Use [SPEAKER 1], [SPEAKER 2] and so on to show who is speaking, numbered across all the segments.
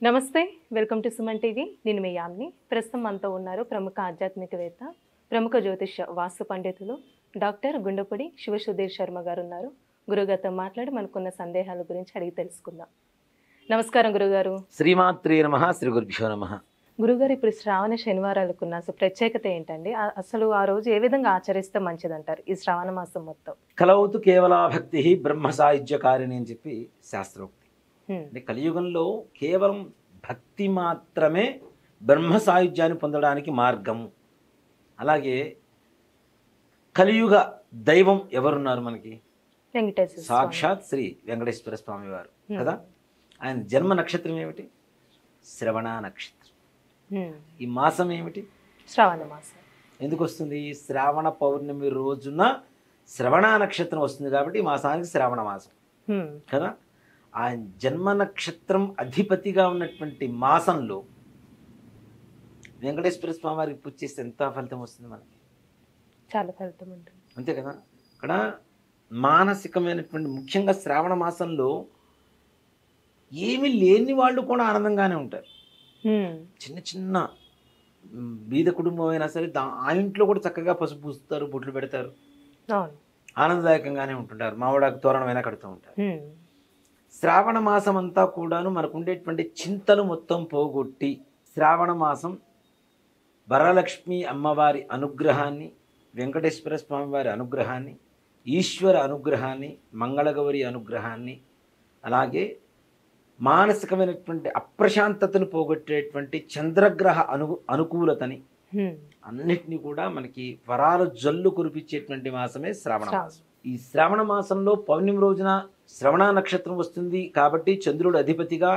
[SPEAKER 1] నమస్తే, welcome to Suman TV. నేను మీ యామ్ని. ప్రస్తుతం మనతో ఉన్నారు ప్రముఖ ఆధ్యాత్మికవేత్త, ప్రముఖ జ్యోతిష్య వాస్తు పండితులు డాక్టర్ గుండపూడి శివసుధీర్ శర్మ గారు ఉన్నారు. గురుగారితో మాట్లాడి మనకున్న సందేహాల గురించి అడిగి తెలుసుకుందాం. నమస్కారం గురుగారు.
[SPEAKER 2] శ్రీమాత్రే నమః. శ్రీ గురుభ్యో నమః.
[SPEAKER 1] గురుగారు, ఇప్పుడు శ్రావణ శనివారాలకున్న అసలు ప్రత్యేకత ఏంటండి? అసలు ఆ రోజు ఏ విధంగా ఆచరిస్తే మంచిదంటారు ఈ శ్రావణ మాసం మొత్తం?
[SPEAKER 2] కలౌతు కేవలా భక్తి బ్రహ్మ సాయుజ్యకారిణి అని చెప్పి శాస్త్రోక్తి. అంటే కలియుగంలో కేవలం భక్తి మాత్రమే బ్రహ్మ సాయుధ్యాన్ని పొందడానికి మార్గం. అలాగే కలియుగ దైవం ఎవరున్నారు మనకి?
[SPEAKER 1] వెంకటేశ్వర స్వామి.
[SPEAKER 2] సాక్షాత్ శ్రీ వెంకటేశ్వర స్వామి వారు కదా. ఆయన జన్మ నక్షత్రం ఏమిటి? శ్రవణ నక్షత్రం. ఈ మాసం ఏమిటి?
[SPEAKER 1] శ్రావణ మాసం.
[SPEAKER 2] ఎందుకు వస్తుంది? శ్రావణ పౌర్ణమి రోజున శ్రవణ నక్షత్రం వస్తుంది కాబట్టి ఈ మాసానికి శ్రావణ మాసం కదా. ఆయన జన్మ నక్షత్రం అధిపతిగా ఉన్నటువంటి మాసంలో వెంకటేశ్వర స్వామి వారికి పూజ చేస్తే ఎంత ఫలితం వస్తుంది మనకి?
[SPEAKER 1] చాలా ఫలితం ఉంటుంది.
[SPEAKER 2] అంతే కదా. ఇక్కడ మానసికమైనటువంటి ముఖ్యంగా శ్రావణ మాసంలో ఏమీ లేని వాళ్ళు కూడా ఆనందంగానే ఉంటారు. చిన్న చిన్న బీద కుటుంబం అయినా సరే ఆ ఇంట్లో కూడా చక్కగా పసుపు పూస్తారు, బొట్లు పెడతారు, ఆనందదాయకంగానే ఉంటుంటారు. మామిడాకు తోరణమైనా కడుతూ ఉంటారు. శ్రావణ మాసం అంతా కూడాను మనకు ఉండేటువంటి చింతలు మొత్తం పోగొట్టి శ్రావణ మాసం వరలక్ష్మి అమ్మవారి అనుగ్రహాన్ని, వెంకటేశ్వర స్వామి వారి అనుగ్రహాన్ని, ఈశ్వర అనుగ్రహాన్ని, మంగళగౌరి అనుగ్రహాన్ని, అలాగే మానసికమైనటువంటి అప్రశాంతతను పోగొట్టేటువంటి చంద్రగ్రహ అనుకూలతని అన్నిటినీ కూడా మనకి వరాల జల్లు కురిపించేటువంటి మాసమే శ్రావణ మాసం. ఈ శ్రావణ మాసంలో పౌర్ణమి రోజున శ్రవణ నక్షత్రం వస్తుంది కాబట్టి చంద్రుడు అధిపతిగా,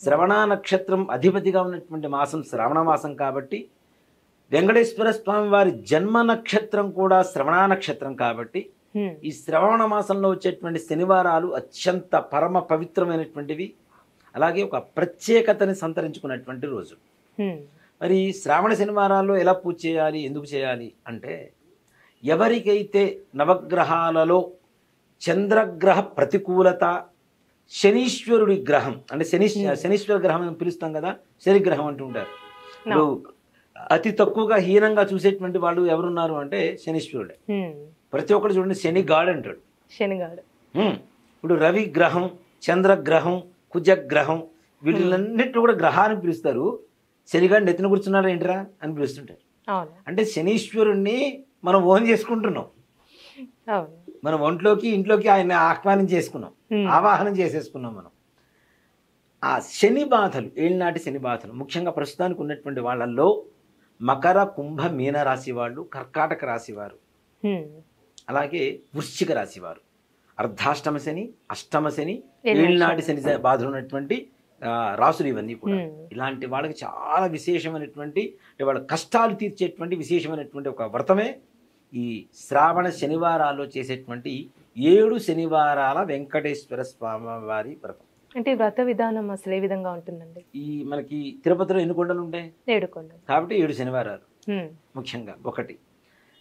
[SPEAKER 2] శ్రవణ నక్షత్రం అధిపతిగా ఉన్నటువంటి మాసం శ్రావణ మాసం కాబట్టి వెంకటేశ్వర స్వామి వారి జన్మ నక్షత్రం కూడా శ్రవణ నక్షత్రం కాబట్టి ఈ శ్రవణ మాసంలో వచ్చేటువంటి శనివారాలు అత్యంత పరమ పవిత్రమైనటువంటివి, అలాగే ఒక ప్రత్యేకతని సంతరించుకున్నటువంటి రోజు. మరి శ్రావణ శనివారాల్లో ఎలా పూజ చేయాలి, ఎందుకు చేయాలి అంటే, ఎవరికైతే నవగ్రహాలలో చంద్రగ్రహ ప్రతికూలత, శనీశ్వరుడి గ్రహం అంటే శనీశ్వర గ్రహం అని పిలుస్తాం కదా, శనిగ్రహం అంటూ ఉంటారు. ఇప్పుడు అతి తక్కువగా హీనంగా చూసేటువంటి వాళ్ళు ఎవరున్నారు అంటే శనీశ్వరుడే. ప్రతి ఒక్కరు చూడండి శనిగాడు అంటాడు.
[SPEAKER 1] శనిగాడు.
[SPEAKER 2] ఇప్పుడు రవి గ్రహం, చంద్రగ్రహం, కుజగ్రహం వీటిలన్నింటినీ కూడా గ్రహాన్ని పిలుస్తారు. శనిగాడు నెత్తిన కూర్చున్నాడు ఏంటిరా అని పిలుస్తుంటారు. అంటే శనీశ్వరుణ్ణి మనం ఓన్ చేసుకుంటున్నాం. మనం ఇంట్లోకి ఆయన ఆహ్వానం చేసుకున్నాం, ఆవాహనం చేసేసుకున్నాం మనం. ఆ శని బాధలు, ఏళ్ళనాటి శని బాధలు ముఖ్యంగా ప్రస్తుతానికి ఉన్నటువంటి వాళ్ళల్లో మకర, కుంభ, మీన రాశి వాళ్ళు, కర్కాటక రాశి వారు, అలాగే వృశ్చిక రాశి వారు, అర్ధాష్టమ శని, అష్టమ శని, ఏళ్ళనాటి శని బాధలు ఉన్నటువంటి రాసులు ఇవన్నీ కూడా. ఇలాంటి వాళ్ళకి చాలా విశేషమైనటువంటి, వాళ్ళ కష్టాలు తీర్చేటువంటి విశేషమైనటువంటి ఒక వ్రతమే ఈ శ్రావణ శనివారాల్లో చేసేటువంటి 7 శనివారాల వెంకటేశ్వర స్వామి వారి వ్రతం.
[SPEAKER 1] అంటే వ్రత విధానం అసలు ఏ విధంగా ఉంటుందండి?
[SPEAKER 2] ఈ మనకి తిరుపతిలో ఎన్ని కొండలు ఉంటాయి?
[SPEAKER 1] 7 కొండలు కాబట్టి
[SPEAKER 2] 7 శనివారాలు. ముఖ్యంగా ఒకటి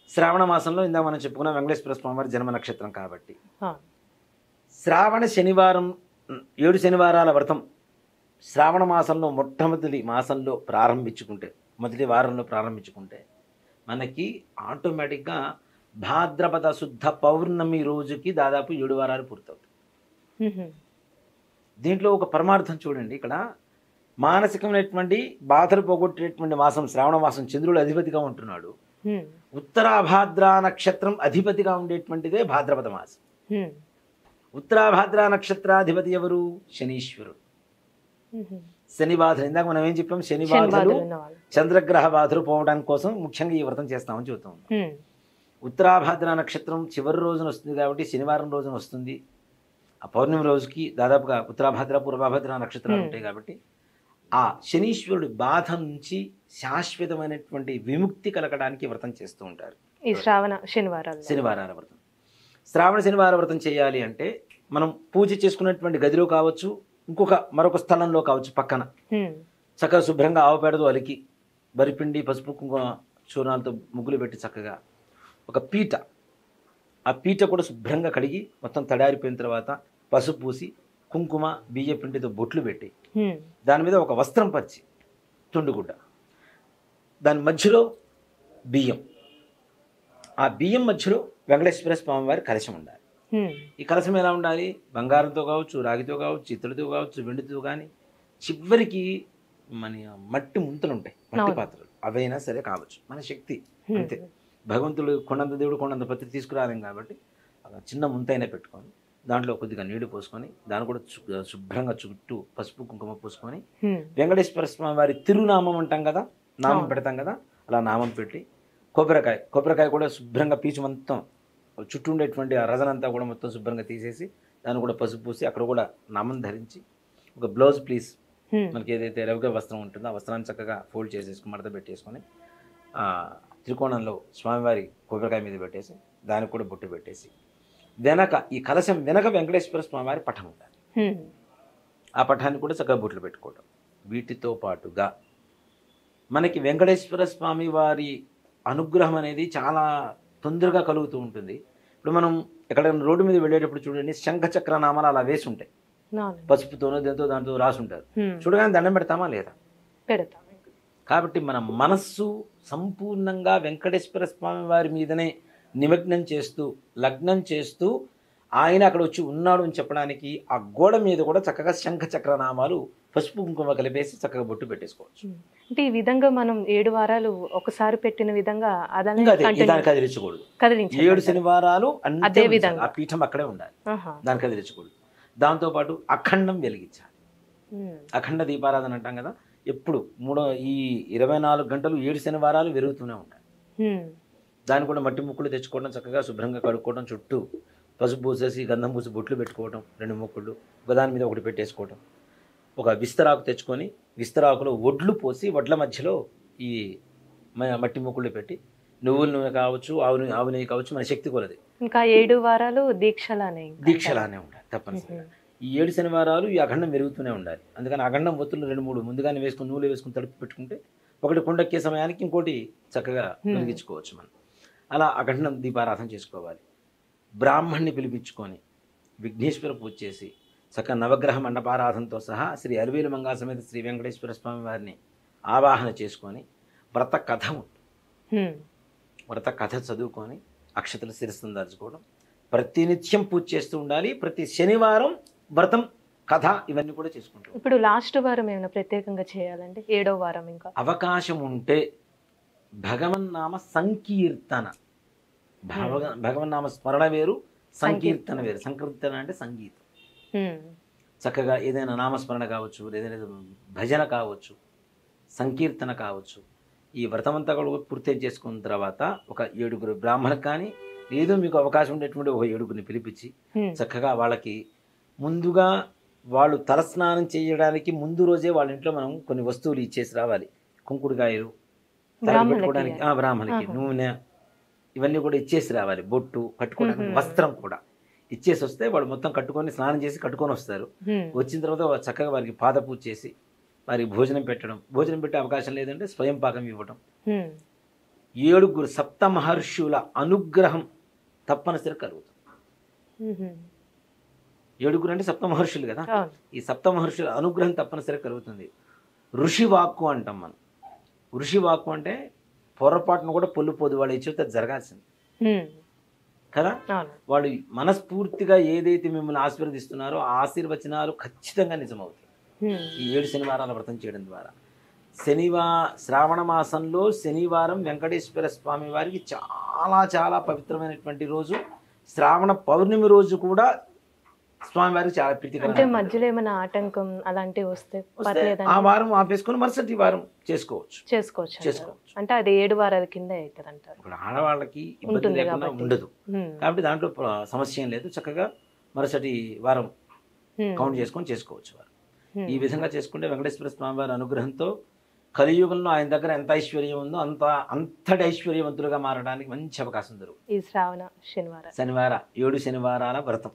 [SPEAKER 2] శ్రావణ మాసంలో ఇందాక మనం చెప్పుకున్న వెంకటేశ్వర స్వామి వారి జన్మ నక్షత్రం కాబట్టి శ్రావణ శనివారం 7 శనివారాల వ్రతం శ్రావణ మాసంలో మొట్టమొదటి మాసంలో ప్రారంభించుకుంటే, మొదటి వారంలో ప్రారంభించుకుంటే మనకి ఆటోమేటిక్గా భాద్రపద శుద్ధ పౌర్ణమి రోజుకి దాదాపు 7 వారాలు పూర్తవుతాయి. దీంట్లో ఒక పరమార్థం చూడండి. ఇక్కడ మానసికమైనటువంటి బాధలు పోగొట్టేటువంటి మాసం శ్రావణ మాసం. చంద్రుడు అధిపతిగా ఉంటున్నాడు. ఉత్తరాభాద్ర నక్షత్రం అధిపతిగా ఉండేటువంటిదే భాద్రపద మాసం. ఉత్తరాభాద్ర నక్షత్రాధిపతి ఎవరు? శనీశ్వరుడు. శని బాధలు ఇందాక మనం ఏం చెప్పాం? శని బాధలు, చంద్రగ్రహ బాధలు పోవడానికి కోసం ముఖ్యంగా ఈ వ్రతం చేస్తామని చెబుతాం. ఉత్తరాభాద్ర నక్షత్రం చివరి రోజున వస్తుంది కాబట్టి శనివారం రోజున వస్తుంది. ఆ పౌర్ణమి రోజుకి దాదాపుగా ఉత్తరాభాద్ర, పూర్వభాద్ర నక్షత్రాలు ఉంటాయి కాబట్టి ఆ శనీశ్వరుడి బాధ నుంచి శాశ్వతమైనటువంటి విముక్తి కలగడానికి వ్రతం చేస్తూ ఉంటారు
[SPEAKER 1] ఈ శ్రావణ శనివారాల
[SPEAKER 2] వ్రతం. శ్రావణ శనివార వ్రతం చేయాలి అంటే మనం పూజ చేసుకున్నటువంటి గదిలో కావచ్చు, మరొక స్థలంలో కావచ్చు, పక్కన చక్కగా శుభ్రంగా ఆవుపేడతో అలికి వరిపిండి, పసుపు, కుంకుమ చూర్ణాలతో ముగ్గులు పెట్టి చక్కగా ఒక పీట, ఆ పీట కూడా శుభ్రంగా కడిగి మొత్తం తడారిపోయిన తర్వాత పసుపు పూసి కుంకుమ బియ్య పిండితో బొట్లు పెట్టి
[SPEAKER 1] హ్మ్.
[SPEAKER 2] దాని మీద ఒక వస్త్రం పరిచి తుండుగుడ్డ, దాని మధ్యలో బియ్యం, ఆ బియ్యం మధ్యలో వెంకటేశ్వర స్వామి వారి కలశం ఉండాలి.
[SPEAKER 1] హ్మ్.
[SPEAKER 2] ఈ కలశం ఎలా ఉండాలి? బంగారంతో కావచ్చు, రాగితో కావచ్చు, ఇత్తడితో కావచ్చు, వెండితో కానీ, చివరికి మన మట్టి ముంతలు ఉంటాయి, మట్టి పాత్రలు, అవైనా సరే కావచ్చు, మన శక్తి అంతే. భగవంతుడు కొండంత దేవుడు కొండంత పత్రి తీసుకురాలేం కాబట్టి ఒక చిన్న ముంతైనా పెట్టుకొని దాంట్లో కొద్దిగా నీళ్లు పోసుకొని దాన్ని కూడా శుభ్రంగా చుట్టూ పసుపు కుంకుమ పూసుకొని వెంకటేశ్వర స్వామి వారి తిరునామం అంటాం కదా, నామం పెడతాం కదా, అలా నామం పెట్టి కొబ్బరికాయ కూడా శుభ్రంగా పీచు మొత్తం చుట్టూ ఉండేటువంటి ఆ రజనంతా కూడా మొత్తం శుభ్రంగా తీసేసి దాన్ని కూడా పసుపు పూసి అక్కడ కూడా నామం ధరించి ఒక బ్లౌజ్ ప్లీజ్ మనకి ఏదైతే రవిక వస్త్రం ఉంటుందో ఆ వస్త్రాన్ని చక్కగా ఫోల్డ్ చేసేసుకుని మడత పెట్టేసుకొని త్రికోణంలో స్వామివారి కొబ్బరికాయ మీద పెట్టేసి దానికి కూడా బొట్టు పెట్టేసి వెనక ఈ కలశం వెనక వెంకటేశ్వర స్వామివారి పటం ఉండాలి. ఆ పటాన్ని కూడా చక్కగా బొట్లు పెట్టుకోవడం. వీటితో పాటుగా మనకి వెంకటేశ్వర స్వామి వారి అనుగ్రహం అనేది చాలా తొందరగా కలుగుతూ ఉంటుంది. ఇప్పుడు మనం ఎక్కడైనా రోడ్డు మీద వెళ్ళేటప్పుడు చూడండి, శంఖచక్ర నామాలు అలా వేసి ఉంటాయి, పసుపుతోనో దాంతో రాసి ఉంటారు. చూడగానే దండం పెడతామా లేదా?
[SPEAKER 1] పెడతాం.
[SPEAKER 2] కాబట్టి మన మనస్సు సంపూర్ణంగా వెంకటేశ్వర స్వామి వారి మీదనే నిమగ్నం చేస్తూ లగ్నం చేస్తూ ఆయన అక్కడ వచ్చి ఉన్నాడు అని చెప్పడానికి ఆ గోడ మీద కూడా చక్కగా శంఖచక్ర నామాలు పసుపు కుంకుమ కలిపేసి చక్కగా బొట్టు పెట్టేసుకోవచ్చు.
[SPEAKER 1] అంటే ఈ విధంగా మనం 7 వారాలు ఒకసారి పెట్టిన విధంగా
[SPEAKER 2] దాన్ని కదిలించకూడదు. 7 శనివారాలు అదే విధంగా ఆ పీఠం అక్కడే ఉండాలి, దాన్ని కదిలించకూడదు. దాంతోపాటు అఖండం వెలిగించాలి. అఖండ దీపారాధన అంటాం కదా, ఎప్పుడు ఈ 24 గంటలు 7 శనివారాలు వెలుగుతూనే ఉంటాయి. దాన్ని కూడా మట్టి ముక్కులు తెచ్చుకోవడం, చక్కగా శుభ్రంగా కడుక్కోవడం, చుట్టూ పసుపు పూసేసి గంధం పూసి బొట్లు పెట్టుకోవడం, 2 ముక్కులు ఒకదాని మీద ఒకటి పెట్టేసుకోవడం. ఒక విస్తరాకు తెచ్చుకొని విస్తరాకులో వడ్లు పోసి వడ్ల మధ్యలో ఈ మట్టి ముక్కులు పెట్టి నువ్వుల నూనె కావచ్చు, ఆవు నెయ్యి కావచ్చు, మన శక్తి కొలది.
[SPEAKER 1] ఇంకా 7 వారాలు దీక్షలానే
[SPEAKER 2] ఉండాలి తప్పనిసరిగా. ఈ 7 శనివారాలు ఈ అఖండం పెరుగుతూనే ఉండాలి. అందుకని అఖండం ఒత్తులు 2-3 ముందుగానే వేసుకుని నూనె వేసుకుని తడుపు పెట్టుకుంటే ఒకటి కొండెక్కే సమయానికి ఇంకోటి చక్కగా వెలిగించుకోవచ్చు మనం. అలా అఖండం దీపారాధన చేసుకోవాలి. బ్రాహ్మణ్ణి పిలిపించుకొని విఘ్నేశ్వర పూజ చేసి చక్కగా నవగ్రహ మండపారాధనతో సహా శ్రీ అలివేలు మంగా సమేత శ్రీ వెంకటేశ్వర స్వామి వారిని ఆవాహన చేసుకొని వ్రత కథ వ్రత కథ చదువుకొని అక్షతలు శిరస్సును దాచుకోవడం, ప్రతినిత్యం పూజ చేస్తూ ఉండాలి. ప్రతి శనివారం వ్రతం కథ ఇవన్నీ కూడా చేసుకుంటాం.
[SPEAKER 1] ఇప్పుడు లాస్ట్ వారం ఏమైనా ప్రత్యేకంగా చేయాలండి? 7వ వారం ఇంకా
[SPEAKER 2] అవకాశం ఉంటే భగవన్నామ సంకీర్తన, భగవన్నామ స్మరణ వేరు, సంకీర్తన వేరు. సంకీర్తన అంటే సంగీతం. చక్కగా ఏదైనా నామస్మరణ కావచ్చు, ఏదైనా భజన కావచ్చు, సంకీర్తన కావచ్చు. ఈ వ్రతమంతా కూడా పూర్తి చేసుకున్న తర్వాత ఒక 7 బ్రాహ్మణులకు కానీ ఏదో మీకు అవకాశం ఉండేటువంటి ఒక 7 పిలిపించి చక్కగా వాళ్ళకి ముందుగా వాళ్ళు తలస్నానం చేయడానికి ముందు రోజే వాళ్ళ ఇంట్లో మనం కొన్ని వస్తువులు ఇచ్చేసి రావాలి. కుంకుడుకాయలు పెట్టుకోవడానికి, బ్రాహ్మణులకి నూనె ఇవన్నీ కూడా ఇచ్చేసి రావాలి. బొట్టు కట్టుకోవడానికి వస్త్రం కూడా ఇచ్చేసి వస్తే వాళ్ళు మొత్తం కట్టుకొని స్నానం చేసి కట్టుకొని వస్తారు. వచ్చిన తర్వాత చక్కగా వారికి పాద పూజ చేసి వారికి భోజనం పెట్టడం. భోజనం పెట్టే అవకాశం లేదంటే స్వయం పాకం ఇవ్వడం. 7 సప్త మహర్షుల అనుగ్రహం తప్పనిసరి కలుగుతుంది. 7 అంటే సప్త మహర్షులు కదా, ఈ సప్త మహర్షుల అనుగ్రహం తప్పనిసరి కలుగుతుంది. ఋషివాక్కు అంటాం మనం. ఋషివాక్కు అంటే పొరపాటును కూడా పొల్లుపోదు, వాళ్ళు ఇచ్చితే జరగాల్సింది కదా. వాళ్ళు మనస్ఫూర్తిగా ఏదైతే మిమ్మల్ని ఆశీర్వదిస్తున్నారో ఆ ఆశీర్వచనాలు ఖచ్చితంగా నిజమవుతాయి ఈ 7 శనివారాల వ్రతం చేయడం ద్వారా. శ్రావణ మాసంలో శనివారం వెంకటేశ్వర స్వామి వారికి చాలా చాలా పవిత్రమైనటువంటి రోజు. శ్రావణ పౌర్ణమి రోజు కూడా స్వామివారికి చాలా ప్రీతికరం.
[SPEAKER 1] అంటే మధ్యలో ఏమైనా ఆటంకం అలాంటివి వస్తే
[SPEAKER 2] ఆ వారం ఆపేసుకొని మరుసటి వారం చేసుకోవచ్చు.
[SPEAKER 1] అంటే అది 7 వారాల కింద అవుతుంది అంటారు.
[SPEAKER 2] ఇప్పుడు ఆడవాళ్ళకి ఇబ్బంది లేకుండా ఉండదు కాబట్టి దాంట్లో సమస్య ఏం లేదు. చక్కగా మరుసటి వారం కౌంట్ చేసుకొని చేసుకోవచ్చు వారు. ఈ విధంగా చేసుకుంటే వెంకటేశ్వర స్వామి వారి అనుగ్రహంతో కలియుగంలో ఆయన దగ్గర ఎంత ఐశ్వర్యం ఉందో అంతటి ఐశ్వర్యవంతులుగా మారడానికి మంచి అవకాశం దొరుకుతుంది.
[SPEAKER 1] ఈ శ్రావణ
[SPEAKER 2] శనివారం 7 శనివారాల వ్రతం,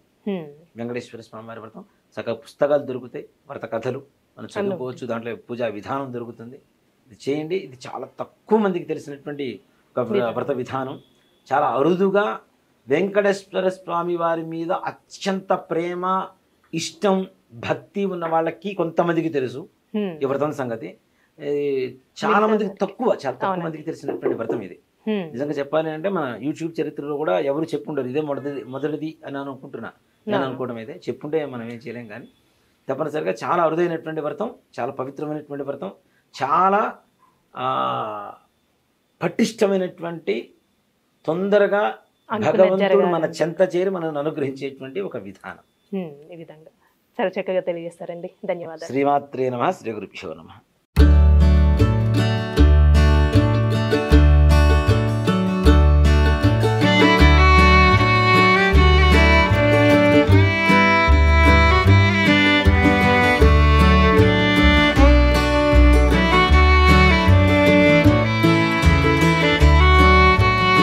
[SPEAKER 2] వెంకటేశ్వర స్వామి వారి వ్రతం. చక్కగా పుస్తకాలు దొరుకుతాయి, వ్రత కథలు మనం చదువుకోవచ్చు. దాంట్లో పూజా విధానం దొరుకుతుంది. ఇది చేయండి. ఇది చాలా తక్కువ మందికి తెలిసినటువంటి ఒక వ్రత విధానం. చాలా అరుదుగా వెంకటేశ్వర స్వామి వారి మీద అత్యంత ప్రేమ, ఇష్టం, భక్తి ఉన్న వాళ్ళకి కొంతమందికి తెలుసు
[SPEAKER 1] హ్మ్.
[SPEAKER 2] ఈ వ్రతం సంగతి. చాలా మందికి చాలా తక్కువ
[SPEAKER 1] అవునండి.
[SPEAKER 2] మందికి తెలిసినటువంటి వ్రతం ఇది.
[SPEAKER 1] హ్మ్.
[SPEAKER 2] నిజంగా చెప్పాలి అంటే మన యూట్యూబ్ చరిత్రలో కూడా ఎవరు చెప్పుండరు ఇదే మొదటిది అని అనుకుంటున్నా. నేను అనుకోవడం అయితే చెప్పుంటే మనం ఏం చేయలేం, కానీ తప్పనిసరిగా చాలా అరుదైనటువంటి వ్రతం, చాలా పవిత్రమైనటువంటి వ్రతం, చాలా పటిష్టమైనటువంటి, తొందరగా
[SPEAKER 1] అనుకున్నది
[SPEAKER 2] భగవంతుడు మన
[SPEAKER 1] జరగాలి.
[SPEAKER 2] చెంత చేరి మనల్ని అనుగ్రహించేటువంటి ఒక విధానం.
[SPEAKER 1] ఈ విధంగా చాలా చక్కగా తెలియజేస్తారండి. ధన్యవాదాలు.
[SPEAKER 2] శ్రీమాత్రే నమః. శ్రీ గురుభ్యో నమః.